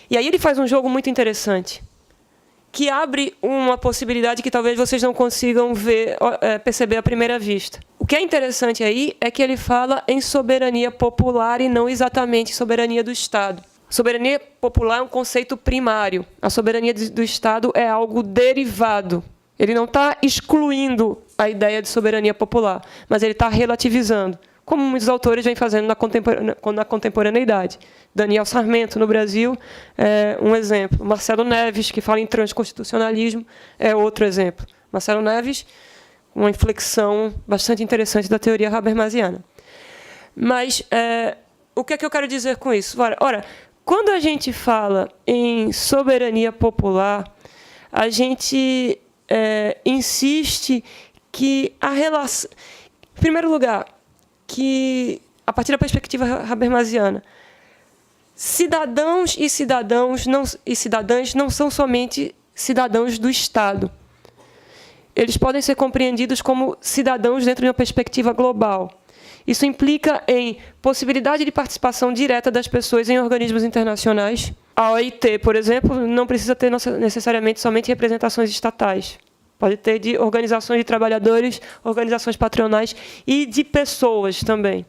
E aí ele faz um jogo muito interessante, que abre uma possibilidade que talvez vocês não consigam perceber à primeira vista. O que é interessante aí é que ele fala em soberania popular e não exatamente soberania do Estado. Soberania popular é um conceito primário. A soberania do Estado é algo derivado. Ele não está excluindo a ideia de soberania popular, mas ele está relativizando, como muitos autores vêm fazendo na contemporaneidade. Daniel Sarmento, no Brasil, é um exemplo. Marcelo Neves, que fala em transconstitucionalismo, é outro exemplo. Marcelo Neves, uma inflexão bastante interessante da teoria habermasiana. Mas o que é que eu quero dizer com isso? Ora, quando a gente fala em soberania popular, a gente insiste que a relação... Em primeiro lugar, que, a partir da perspectiva habermasiana, cidadãos e cidadãs não são somente cidadãos do Estado. Eles podem ser compreendidos como cidadãos dentro de uma perspectiva global. Isso implica em possibilidade de participação direta das pessoas em organismos internacionais. A OIT, por exemplo, não precisa ter necessariamente somente representações estatais. Pode ter de organizações de trabalhadores, organizações patronais e de pessoas também.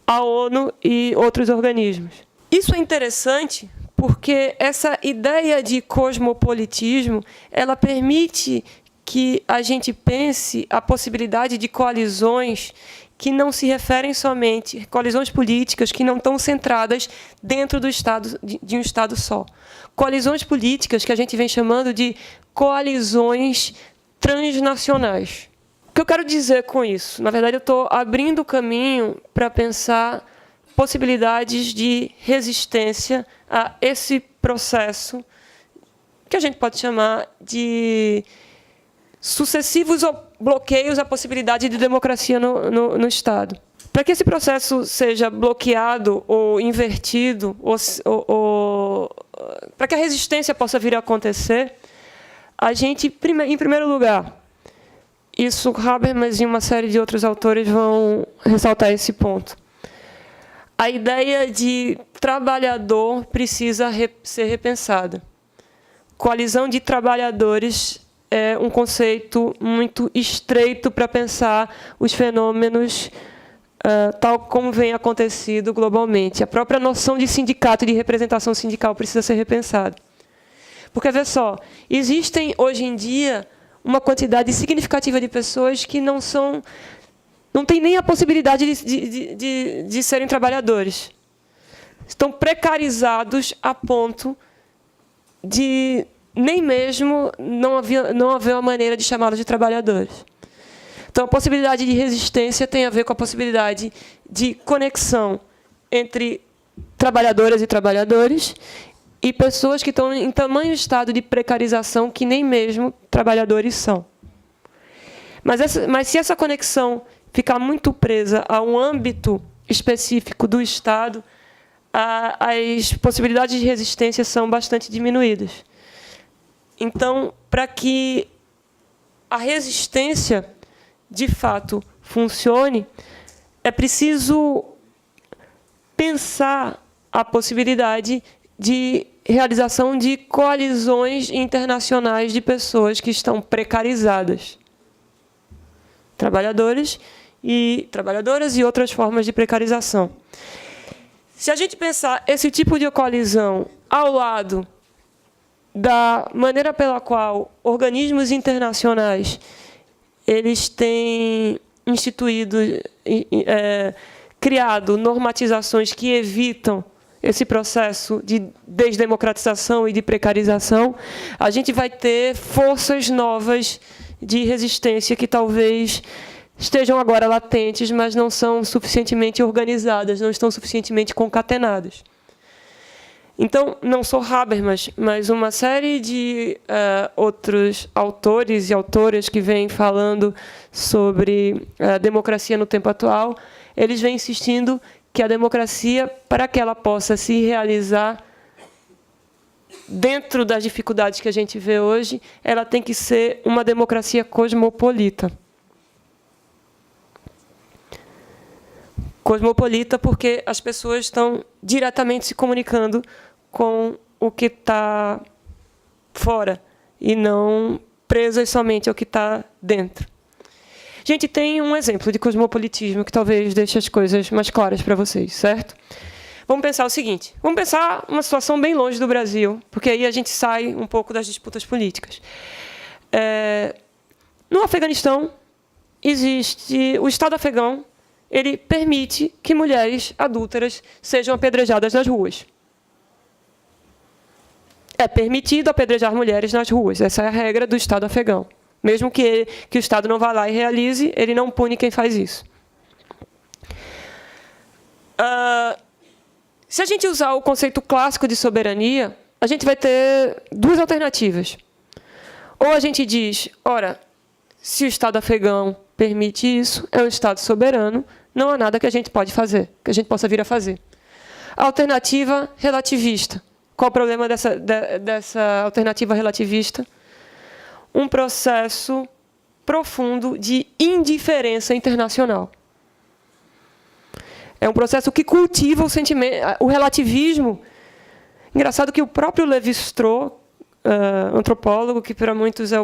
A ONU e outros organismos. Isso é interessante porque essa ideia de cosmopolitismo ela permite que a gente pense a possibilidade de coalizões que não se referem somente, coalizões políticas que não estão centradas dentro do Estado, de um Estado só. Coalizões políticas que a gente vem chamando de coalizões transnacionais. O que eu quero dizer com isso? Na verdade, eu estou abrindo o caminho para pensar possibilidades de resistência a esse processo que a gente pode chamar de sucessivos bloqueios à possibilidade de democracia no Estado. Para que esse processo seja bloqueado ou invertido, para que a resistência possa vir a acontecer, a gente, em primeiro lugar, isso Habermas e uma série de outros autores vão ressaltar esse ponto. A ideia de trabalhador precisa ser repensada. Coalizão de trabalhadores é um conceito muito estreito para pensar os fenômenos tal como vem acontecido globalmente. A própria noção de sindicato e de representação sindical precisa ser repensada. Porque, vê só, existem hoje em dia uma quantidade significativa de pessoas que não têm nem a possibilidade de serem trabalhadores. Estão precarizados a ponto de nem mesmo não haver uma maneira de chamá-los de trabalhadores. Então, a possibilidade de resistência tem a ver com a possibilidade de conexão entre trabalhadoras e trabalhadores e pessoas que estão em tamanho estado de precarização que nem mesmo trabalhadores são. Mas se essa conexão ficar muito presa a um âmbito específico do Estado, as possibilidades de resistência são bastante diminuídas. Então, para que a resistência, de fato, funcione, é preciso pensar a possibilidade de realização de coalizões internacionais de pessoas que estão precarizadas. Trabalhadoras e outras formas de precarização. Se a gente pensar esse tipo de coalizão ao lado da maneira pela qual organismos internacionais eles têm instituído, criado normatizações que evitam esse processo de desdemocratização e de precarização, a gente vai ter forças novas de resistência que talvez estejam agora latentes, mas não são suficientemente organizadas, não estão suficientemente concatenadas. Então, não só Habermas, mas uma série de outros autores e autoras que vêm falando sobre a democracia no tempo atual, eles vêm insistindo que a democracia, para que ela possa se realizar dentro das dificuldades que a gente vê hoje, ela tem que ser uma democracia cosmopolita. Cosmopolita porque as pessoas estão diretamente se comunicando com o que está fora e não presas somente ao que está dentro. A gente tem um exemplo de cosmopolitismo que talvez deixe as coisas mais claras para vocês, certo? Vamos pensar o seguinte, vamos pensar uma situação bem longe do Brasil, porque aí a gente sai um pouco das disputas políticas. No Afeganistão, existe o Estado afegão, ele permite que mulheres adúlteras sejam apedrejadas nas ruas. É permitido apedrejar mulheres nas ruas. Essa é a regra do Estado afegão. Mesmo que o Estado não vá lá e realize, ele não pune quem faz isso. Se a gente usar o conceito clássico de soberania, a gente vai ter duas alternativas. Ou a gente diz, ora, se o Estado afegão permite isso, é um Estado soberano, não há nada que a gente pode fazer, que a gente possa vir a fazer. A alternativa relativista. Qual o problema dessa alternativa relativista? Um processo profundo de indiferença internacional. É um processo que cultiva o sentimento, o relativismo. Engraçado que o próprio Lévi-Strauss, antropólogo, que para muitos é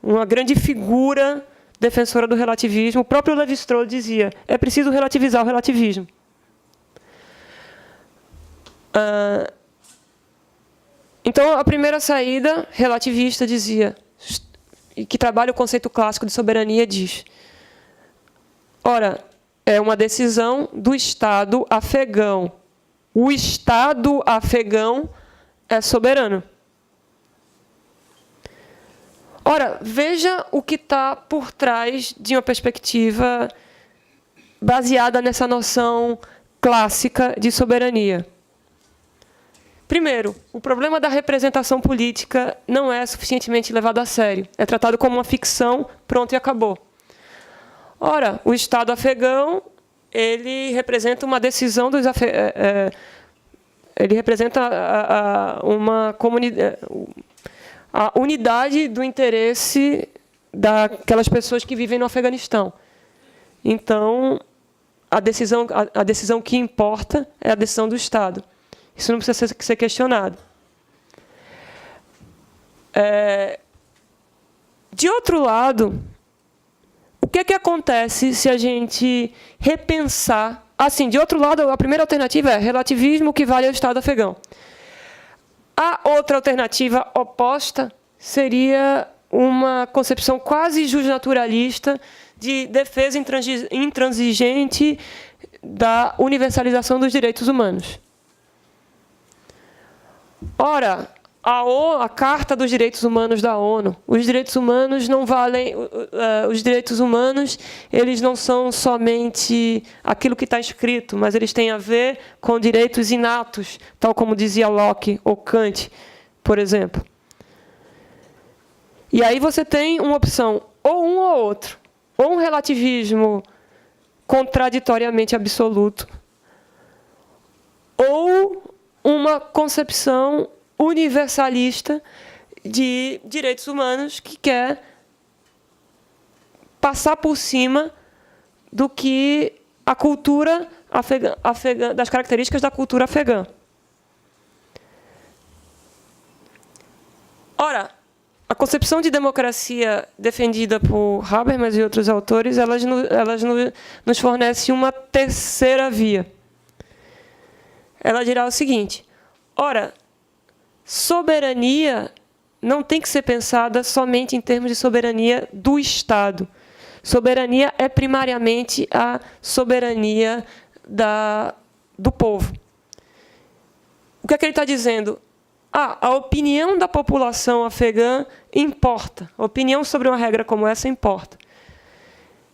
uma grande figura defensora do relativismo, o próprio Lévi-Strauss dizia, é preciso relativizar o relativismo. Então, a primeira saída relativista dizia, que trabalha o conceito clássico de soberania, diz, ora, é uma decisão do Estado afegão. O Estado afegão é soberano. Ora, veja o que está por trás de uma perspectiva baseada nessa noção clássica de soberania. Primeiro, o problema da representação política não é suficientemente levado a sério. É tratado como uma ficção, pronto e acabou. Ora, o Estado afegão, ele representa uma decisão dos ele representa uma comunidade, a unidade do interesse daquelas pessoas que vivem no Afeganistão. Então, a decisão que importa é a decisão do Estado. Isso não precisa ser questionado. De outro lado, o que acontece se a gente repensar... Assim, de outro lado, a primeira alternativa é relativismo que vale ao Estado afegão. A outra alternativa oposta seria uma concepção quase justnaturalista de defesa intransigente da universalização dos direitos humanos. Ora, a Carta dos Direitos Humanos da ONU, os direitos humanos não valem, os direitos humanos, eles não são somente aquilo que está escrito, mas eles têm a ver com direitos inatos, tal como dizia Locke ou Kant, por exemplo. E aí você tem uma opção, ou um ou outro, ou um relativismo contraditoriamente absoluto, ou uma concepção universalista de direitos humanos que quer passar por cima do que a cultura afegã, das características da cultura afegã. Ora, a concepção de democracia defendida por Habermas e outros autores, elas nos fornece uma terceira via. Ela dirá o seguinte, ora, soberania não tem que ser pensada somente em termos de soberania do Estado. Soberania é primariamente a soberania do povo. O que é que ele está dizendo? A opinião da população afegã importa. A opinião sobre uma regra como essa importa.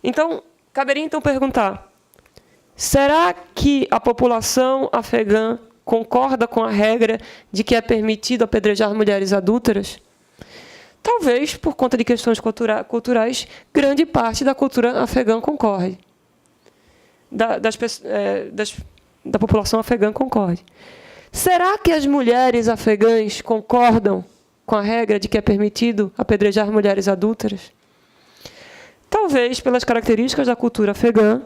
Então, caberia então perguntar, será que a população afegã concorda com a regra de que é permitido apedrejar mulheres adúlteras? Talvez, por conta de questões culturais, grande parte da cultura afegã concorde. Da população afegã concorde. Será que as mulheres afegãs concordam com a regra de que é permitido apedrejar mulheres adúlteras? Talvez, pelas características da cultura afegã,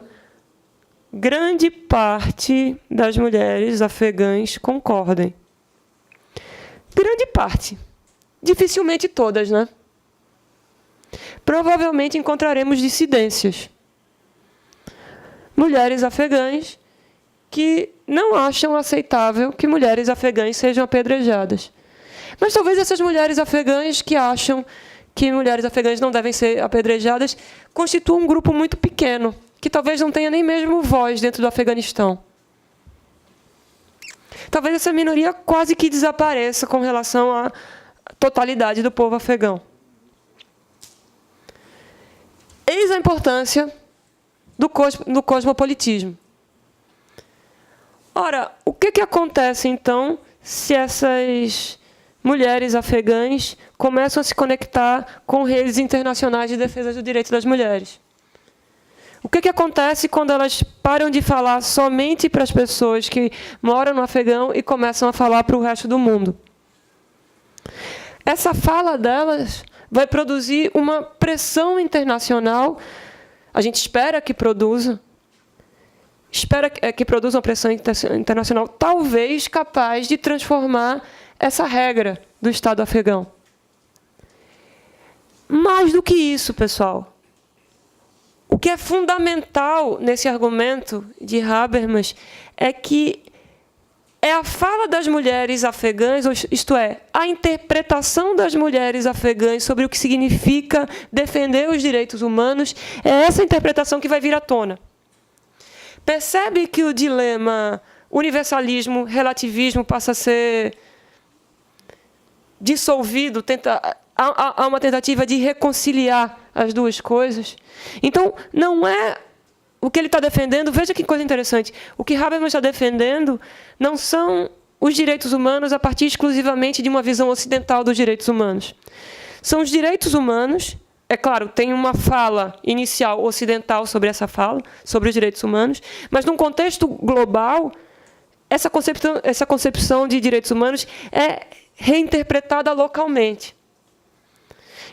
grande parte das mulheres afegãs concordem. Grande parte. Dificilmente todas, né? Provavelmente encontraremos dissidências. Mulheres afegãs que não acham aceitável que mulheres afegãs sejam apedrejadas. Mas talvez essas mulheres afegãs que acham que mulheres afegãs não devem ser apedrejadas constituam um grupo muito pequeno, que talvez não tenha nem mesmo voz dentro do Afeganistão. Talvez essa minoria quase que desapareça com relação à totalidade do povo afegão. Eis a importância do cosmopolitismo. Ora, o que acontece, então, se essas mulheres afegãs começam a se conectar com redes internacionais de defesa dos direitos das mulheres? O que acontece quando elas param de falar somente para as pessoas que moram no Afegão e começam a falar para o resto do mundo? Essa fala delas vai produzir uma pressão internacional, a gente espera que produza uma pressão internacional, talvez capaz de transformar essa regra do Estado afegão. Mais do que isso, pessoal, o que é fundamental nesse argumento de Habermas é que é a fala das mulheres afegãs, isto é, a interpretação das mulheres afegãs sobre o que significa defender os direitos humanos, é essa interpretação que vai vir à tona. Percebe que o dilema universalismo, relativismo passa a ser dissolvido, há uma tentativa de reconciliar as duas coisas. Então, não é o que ele está defendendo, veja que coisa interessante, o que Habermas está defendendo não são os direitos humanos a partir exclusivamente de uma visão ocidental dos direitos humanos. São os direitos humanos, é claro, tem uma fala inicial ocidental sobre essa fala, sobre os direitos humanos, mas num contexto global, essa concepção de direitos humanos é reinterpretada localmente.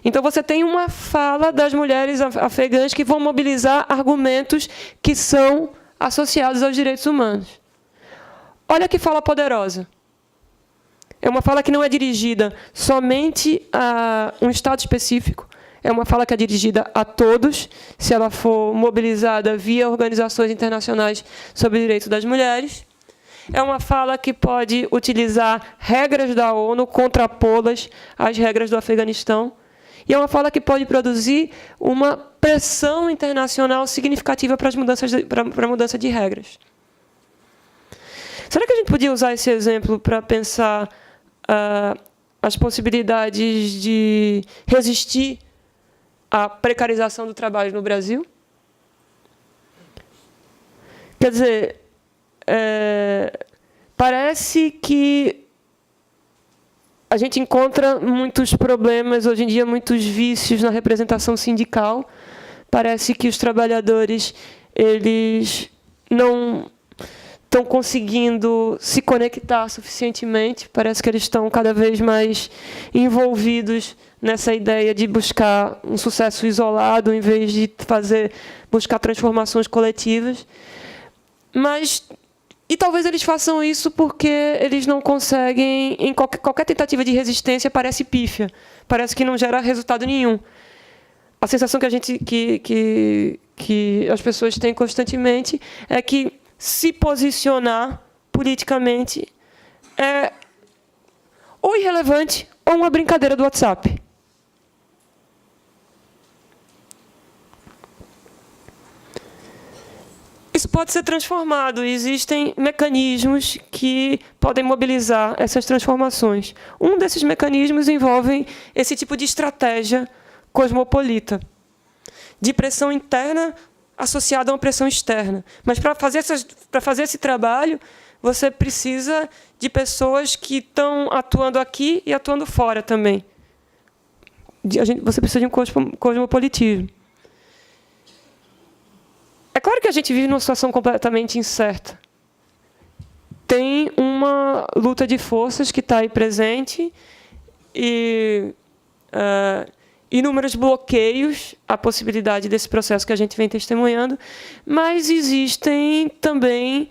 Então, você tem uma fala das mulheres afegãs que vão mobilizar argumentos que são associados aos direitos humanos. Olha que fala poderosa. É uma fala que não é dirigida somente a um Estado específico, é uma fala que é dirigida a todos, se ela for mobilizada via organizações internacionais sobre o direito das mulheres. É uma fala que pode utilizar regras da ONU, contrapô-las às regras do Afeganistão. E é uma fala que pode produzir uma pressão internacional significativa para a mudança de regras. Será que a gente podia usar esse exemplo para pensar as possibilidades de resistir à precarização do trabalho no Brasil? Quer dizer, parece que a gente encontra muitos problemas, hoje em dia, muitos vícios na representação sindical. Parece que os trabalhadores eles não estão conseguindo se conectar suficientemente. Parece que eles estão cada vez mais envolvidos nessa ideia de buscar um sucesso isolado, em vez de buscar transformações coletivas. E talvez eles façam isso porque eles não conseguem, em qualquer tentativa de resistência parece pífia, parece que não gera resultado nenhum. A sensação que as pessoas têm constantemente é que se posicionar politicamente é ou irrelevante ou uma brincadeira do WhatsApp. Isso pode ser transformado. Existem mecanismos que podem mobilizar essas transformações. Um desses mecanismos envolve esse tipo de estratégia cosmopolita, de pressão interna associada a uma pressão externa. Mas para fazer esse trabalho, você precisa de pessoas que estão atuando aqui e atuando fora também. Você precisa de um cosmopolitismo. É claro que a gente vive numa situação completamente incerta. Tem uma luta de forças que está aí presente e inúmeros bloqueios à possibilidade desse processo que a gente vem testemunhando, mas existem também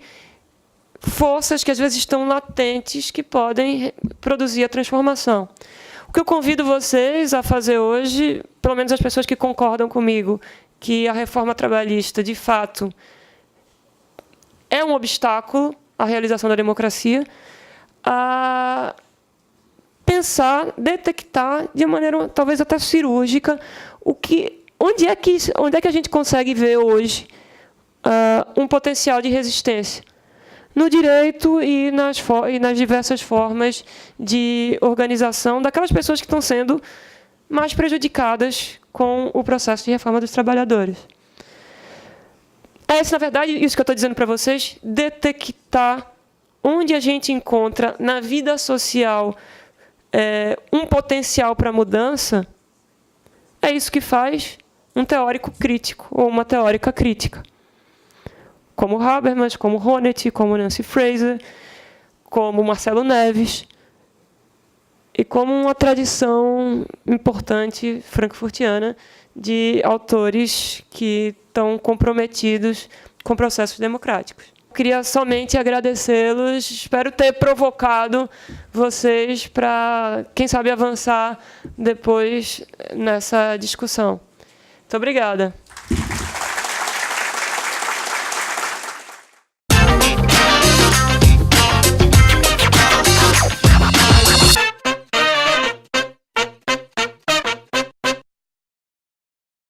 forças que às vezes estão latentes que podem produzir a transformação. O que eu convido vocês a fazer hoje, pelo menos as pessoas que concordam comigo, que a reforma trabalhista, de fato, é um obstáculo à realização da democracia, a pensar, detectar, de maneira talvez até cirúrgica, onde é que a gente consegue ver hoje um potencial de resistência no direito e nas diversas formas de organização daquelas pessoas que estão sendo mais prejudicadas com o processo de reforma dos trabalhadores. Na verdade, isso que eu estou dizendo para vocês, detectar onde a gente encontra na vida social um potencial para mudança, é isso que faz um teórico crítico ou uma teórica crítica. Como Habermas, como Honneth, como Nancy Fraser, como Marcelo Neves, e como uma tradição importante frankfurtiana de autores que estão comprometidos com processos democráticos. Queria somente agradecê-los, espero ter provocado vocês para, quem sabe, avançar depois nessa discussão. Muito obrigada.